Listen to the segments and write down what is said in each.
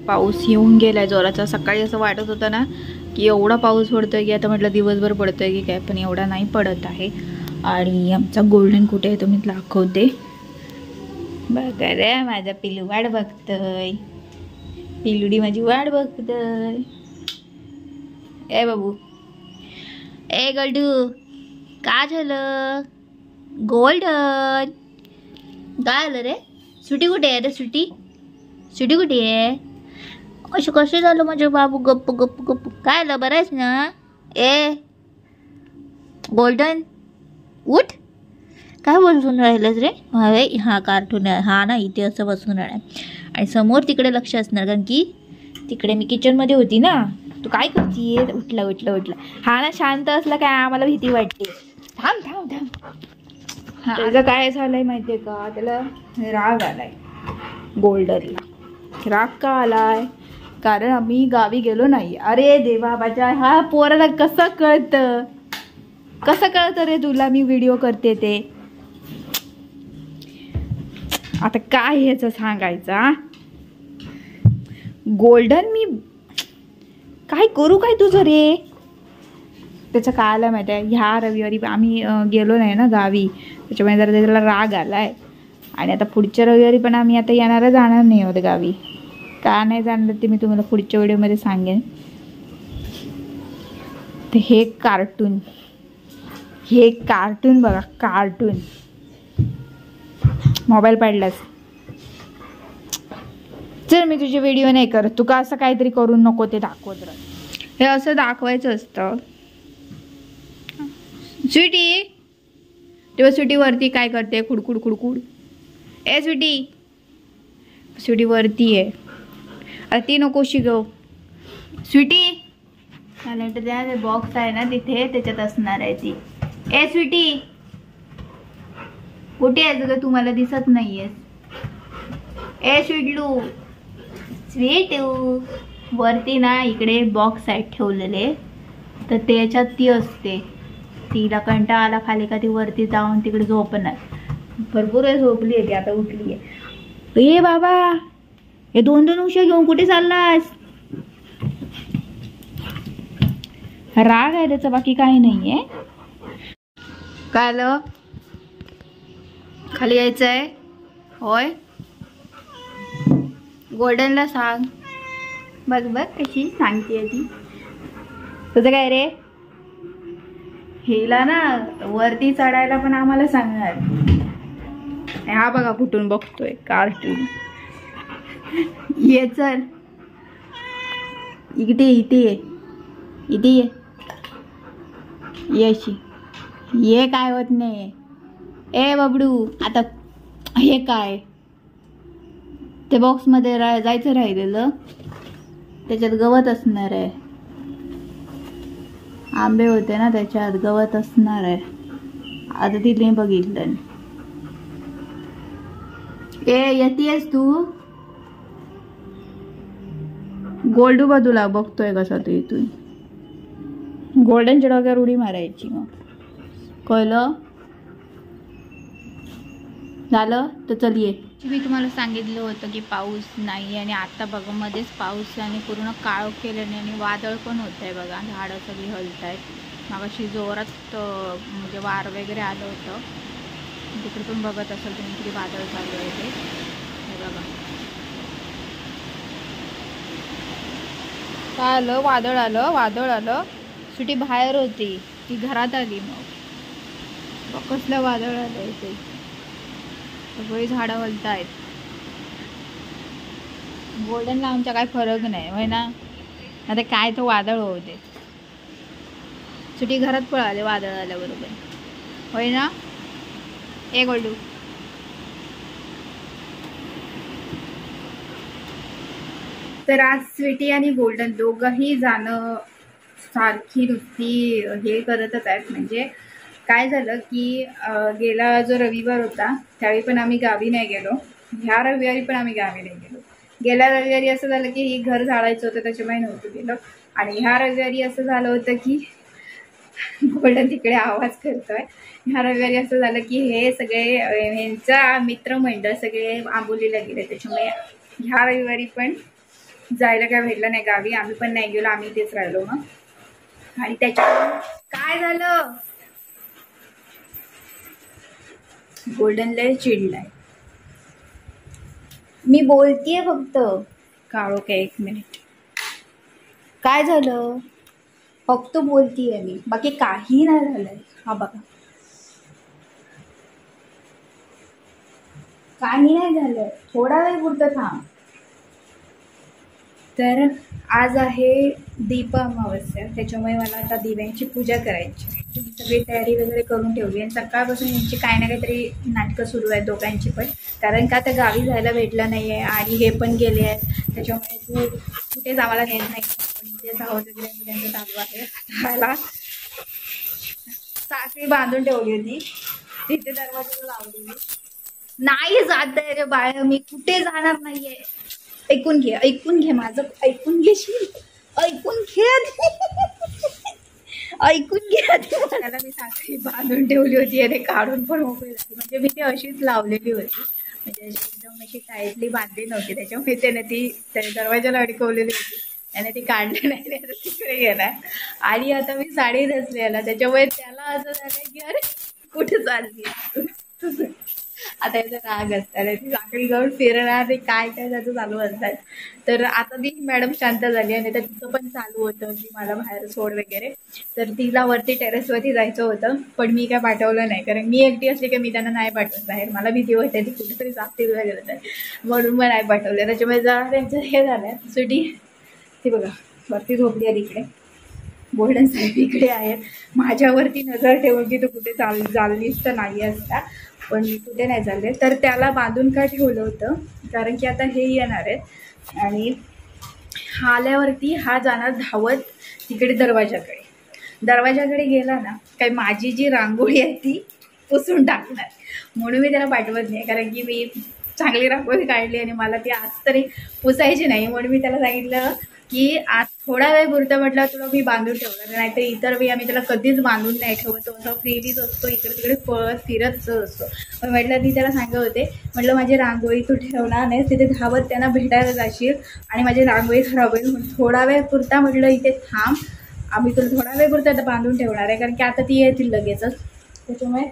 पाऊस येऊन गेलाय जोराचा. सकाळी असं वाटत होतं ना की एवढा पाऊस पडतोय की आता म्हटलं दिवसभर पडतोय की काय, पण एवढा नाही पडत आहे. आणि आमचा गोल्डन कुठे आहे तो मी दाखवते बघा रे. माझा पिल्लू वाट बघतोय, पिल्लुडी माझी वाट बघतोय. ए बाबू, ए गल्डू, काय झालं गोल्डन? काय आलं रे? सुटी कुठे आहे रे? सुटी सुटी कुठे आहे? असं कसं झालं माझं बाबू? गप्प गप्प गप्प. काय आलं? बरं आहेस ना? ए गोल्डन उठ. काय बसून राहिलंस रे? हा कार्टून आहे हा ना, इथे असं बसून राहणार आणि समोर तिकडे लक्ष असणार, कारण की तिकडे मी किचनमध्ये होती ना. तू काय करतीये? उठला उठला उठला. हा ना, शांत असला काय आम्हाला भीती वाटते. थांब थांब थांब. हा, त्याचं काय झालंय माहितीये का? त्याला राग आलाय गोल्डनला. राग का आलाय? कारण आम्ही गावी गेलो नाही. अरे देवा बाजा, हा पोराला कसं कळतं? कसं कळतं रे तुला मी व्हिडिओ करते ते? आता काय ह्याचं सांगायचा? गोल्डन मी काय करू काय तुझं रे? त्याचं काय आलं माहिती आहे? ह्या रविवारी आम्ही गेलो नाही ना गावी, त्याच्यामुळे जरा त्याला राग आलाय. आणि आता पुढच्या रविवारी पण आम्ही आता येणारं जाणार नाही आहोत गावी. का नाही जाणार ते मी तुम्हाला पुढच्या व्हिडिओमध्ये सांगेन. तर हे कार्टून बघा, कार्टून. मोबाईल पाडलास. चल मी तुझे व्हिडिओ नाही करत. तू का असं काहीतरी करून नको ते दाखवत राह. हे असं दाखवायचं असतं. स्वीटी, तेव्हा स्वीटी वरती काय करते? खुडखुड खुडखुड. ए स्वीटी, स्वीटी वरती आहे. अरे ती नको शिकव स्वीटी. त्या बॉक्स आहे ना तिथे, त्याच्यात असणार आहे ती. ए स्वीटी कुठे आहे ग? तुम्हाला दिसत नाहीये. ए स्वीटलू, स्वीटू वरती ना इकडे बॉक्स आहेत ठेवलेले, तर त्याच्यात ती असते. तिला कंटाळा आला खाली का ती वरती जाऊन तिकडे झोपणार. भरपूर वेळ झोपली आहे ती, आता उठली आहे. ए बाबा, हे 2-2 उशा घेऊन कुठे चाललास? राग आहे त्याचा, बाकी काही नाहीये. काय आलं? खाली यायचंय होय? गोल्डनला सांग. बघ बघ कशी सांगते ती. तुझं काय रे? हिला ना वरती चढायला पण आम्हाला सांगणार. हा बघा कुठून बघतोय कार्टून. ये चल इथे, इथे ये, इथे ये. येशी ये, काय होत नाही. ए बबडू, आता हे काय? ते बॉक्स मध्ये जायचं राहिलेलं, त्याच्यात गवत असणार आहे. आंबे होते ना त्याच्यात, गवत असणार आहे. आता तिथे बघितलं. ए येतेस तू? गोल्डू बाजूला बघतोय कसा तू इथून. गोल्डनच्या डोक्यावर उडी मारायची मग, कळलं? झालं तर चल ये. मी तुम्हाला सांगितलं होतं की पाऊस नाही, आणि आता बघा मध्येच पाऊस आणि पूर्ण काळोख केल्याने आणि वादळ पण होत आहे बघा. झाडं सगळी हलत आहेत. मागाशी जोरात म्हणजे वार वगैरे आलं होतं. तिकडे पण बघत असाल तुम्ही किती वादळ चालू आहे ते. हे बघा काय आलं, वादळ आलं, वादळ आलं. सुटी बाहेर होती, ती घरात आली. मग कसलं वादळ आलं ते. सगळी झाडं हलत आहेत. गोल्डनला आमच्या काय फरक नाही होय ना. आता काय तो वादळ होते. सुटी घरात पळाले वादळ आल्याबरोबर होय ना. ए गोल्डू, तर आज स्वीटी आणि गोल्डन दोघंही जाणं सारखी नुसती हे करतच आहेत. म्हणजे काय झालं की गेला जो रविवार होता त्यावेळी पण आम्ही गावी नाही गेलो. ह्या रविवारी पण आम्ही गावी नाही गेलो. गेल्या रविवारी असं झालं की ही घर झाडायचं होतं त्याच्यामुळे नव्हतं गेलो. आणि ह्या रविवारी असं झालं होतं की गोल्डन तिकडे आवाज करतोय. ह्या रविवारी असं झालं की हे सगळे ह्यांचा मित्रमंडळ सगळे आंबोलीला गेले, त्याच्यामुळे ह्या रविवारी पण जायला काय भेटलं नाही गावी, आम्ही पण नाही गेलो, आम्ही तेच राहिलो मग. आणि त्याच्या काय झालं, गोल्डन लय चिडलाय. मी बोलतीये फक्त. काढो काय 1 मिनिट. काय झालं, फक्त बोलतीये मी, बाकी काही नाही झालंय. हा बघा, काही नाही झालं, थोडा वेळ पुरतं थांब. तर आज आहे दीप अमावस्या, त्याच्यामुळे मला आता दिव्यांची पूजा करायची. तुम्ही सगळी तयारी वगैरे करून ठेवली आणि सकाळपासून यांची काही ना काहीतरी नाटकं सुरू आहेत दोघांची पण, कारण का त्या गावी जायला भेटलं नाही आहे आणि हे पण गेले आहेत, त्याच्यामुळे तू कुठेच आम्हाला नेत नाही. पण ते सावध वगैरे त्यांचं चालू आहे. मला साखळी बांधून ठेवली होती, तिथे दरवाजाला लावलेली. नाही जात आहे रे बाळ, मी कुठे जाणार नाहीये. ऐकून घे, ऐकून घे माझं, ऐकून घेशील, ऐकून घे, ऐकून घे. त्याला मी साखळी बांधून ठेवली होती आणि काढून पण मोकळी झाली. म्हणजे मी ती अशीच लावलेली होती, म्हणजे एकदम अशी टाईटली बांधली नव्हती, त्याच्यामुळे त्याने ती दरवाजाला अडकवलेली होती. त्याने ती काढली नाही, तिकडे गेला. आणि आता मी साडी नेसलेला, त्याच्यामुळे त्याला असं झालं की अरे कुठे चालली. आता याचा राग असतात, ती साखळी घेऊन फिरणार, ते काय काय त्याचं चालू असतात. तर आता ती मॅडम शांत झाली आणि तर तिचं पण चालू होतं की मला बाहेर सोड वगैरे. तर तिला वरती टेरेसवरती जायचं होतं, पण मी काय पाठवलं नाही, कारण मी एकटी असली की मी त्यांना नाही पाठवत बाहेर, मला भीती होते ती कुठेतरी जागतील वगैरे तर, म्हणून मग नाही पाठवले. त्याच्यामुळे जरा त्यांचं हे झालं सुटी. ती बघा वरती झोपली आहे तिकडे, गोल्डन साहेब इकडे आहेत, माझ्यावरती नजर ठेवून की तू कुठे चाललीस तर नाही असता, पण मी कुठे नाही चालले. तर त्याला बांधून का ठेवलं होतं, कारण की आता हे येणार आहेत आणि हा आल्यावरती हा जाणार धावत तिकडे दरवाजाकडे गेला ना, काय माझी जी रांगोळी आहे ती पुसून टाकणार. म्हणून मी त्याला पाठवत नाही, कारण की मी चांगली रांगोळी काढली आणि मला ती आज तरी पुसायची नाही. म्हणून मी त्याला सांगितलं की आज थोडा वेळ पुरतं म्हटलं तुला मी बांधून ठेवलं, नाहीतर इतर वेळी आम्ही त्याला कधीच बांधून नाही ठेवत, तो असं फ्रीलीच असतो, इकडे तिकडे पळत फिरतच असतो. पण म्हटलं ती त्याला सांगत होते, म्हटलं माझी रांगोळी तू ठेवणार नाही, तिथे धावत त्यांना भेटायला जाशील आणि माझी रांगोळी खराब होईल, थोडा वेळ पुरता म्हटलं इथे थांब, आम्ही तुला थोडा वेळ पुरता आता बांधून ठेवणार आहे, कारण की आता ती येतील लगेचच. त्याच्यामुळे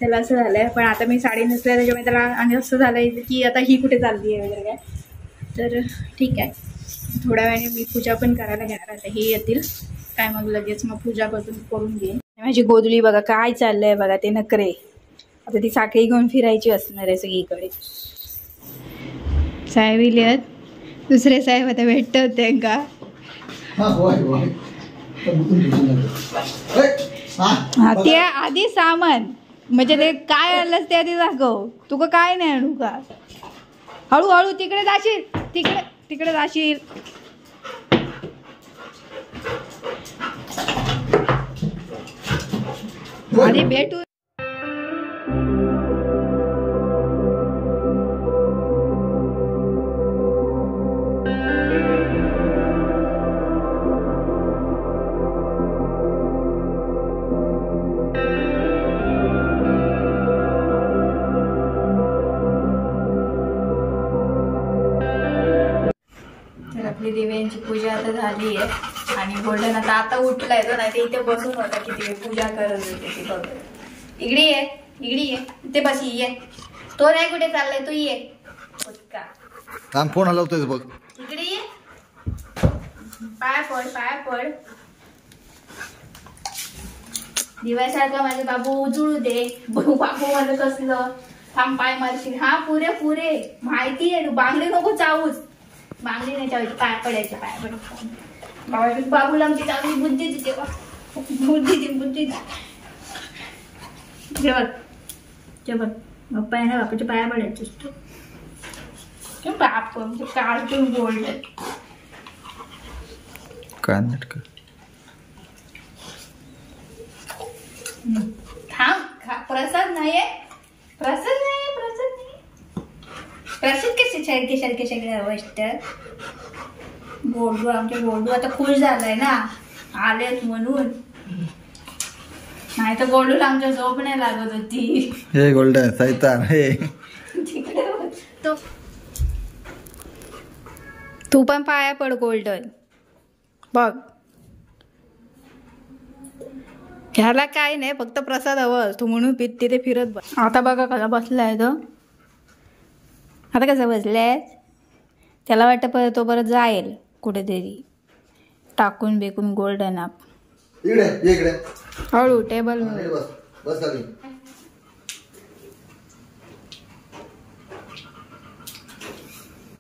त्याला असं झालं आहे. पण आता मी साडी नेसली त्याच्यामुळे त्याला आणि असं झालं आहे की आता ही कुठे चालली आहे वगैरे काय. तर ठीक आहे, थोड्या वेळाने मी पूजा पण करायला घेणार. आता हे येतील काय मग लगेच मग पूजा करून घेईन. माझी गोधली बघा काय चाललंय बघा, ते नखरे. आता ती साखळी घेऊन फिरायची असणार आहे सगळीकडे. साहेब इले दुसरे साहेब आता भेटत होते का, ते आधी सामान म्हणजे ते काय आणलंस ते आधी दाखव. तुका काय नाही आणू का, हळूहळू तिकडे जाशील, तिकडे जाशील. आधी भेटू. आपली दिव्यांची पूजा आता झाली आहे आणि गोल्डन आता उठलाय तो, नाही ते इथे बसून होता की ते पूजा करत होते. ती बघ इकडे ये इथे बस, ये तो नाही कुठे चाललाय, तू ये का फोन हलवतोय बघ, इकडे ये, पाय पड. दिव्यासारखा माझे बाबू उजळू दे. बाबू माझं कसलं, थांब पाय मारशील. हा पुरे माहिती आहे, बांगडी नको चावूस, बांगडी नाही चावायची, पाय पडायचे. बाबूला आमची चांगली बुद्धी देते, बुद्धी बघ बाप्पा आहे ना, बापाच्या पाया पडायचे बाप कार्टून गोल्ड काय नाटक. थांब, प्रसाद नाही प्रसाद कसे सारखे सगळे अवस्थ. गोडू आमचे गोडू आता खुश झालाय ना, आलेत म्हणून, नाही तर गोडूला आमच्या झोप नाही लागत होती. हे गोल्डन सैतान हे तिकडे तो तू पण पाया पड गोल्डन. बघ ह्याला काय नाही, फक्त प्रसाद हवं तू म्हणून तिथे फिरत बस. आता बघा कसा बसलाय तो. आता कसं बसलाय, त्याला वाटतं तो परत जाईल कुठेतरी बेकून गोल्डन अप. इकडे हळू टेबल बस खाली.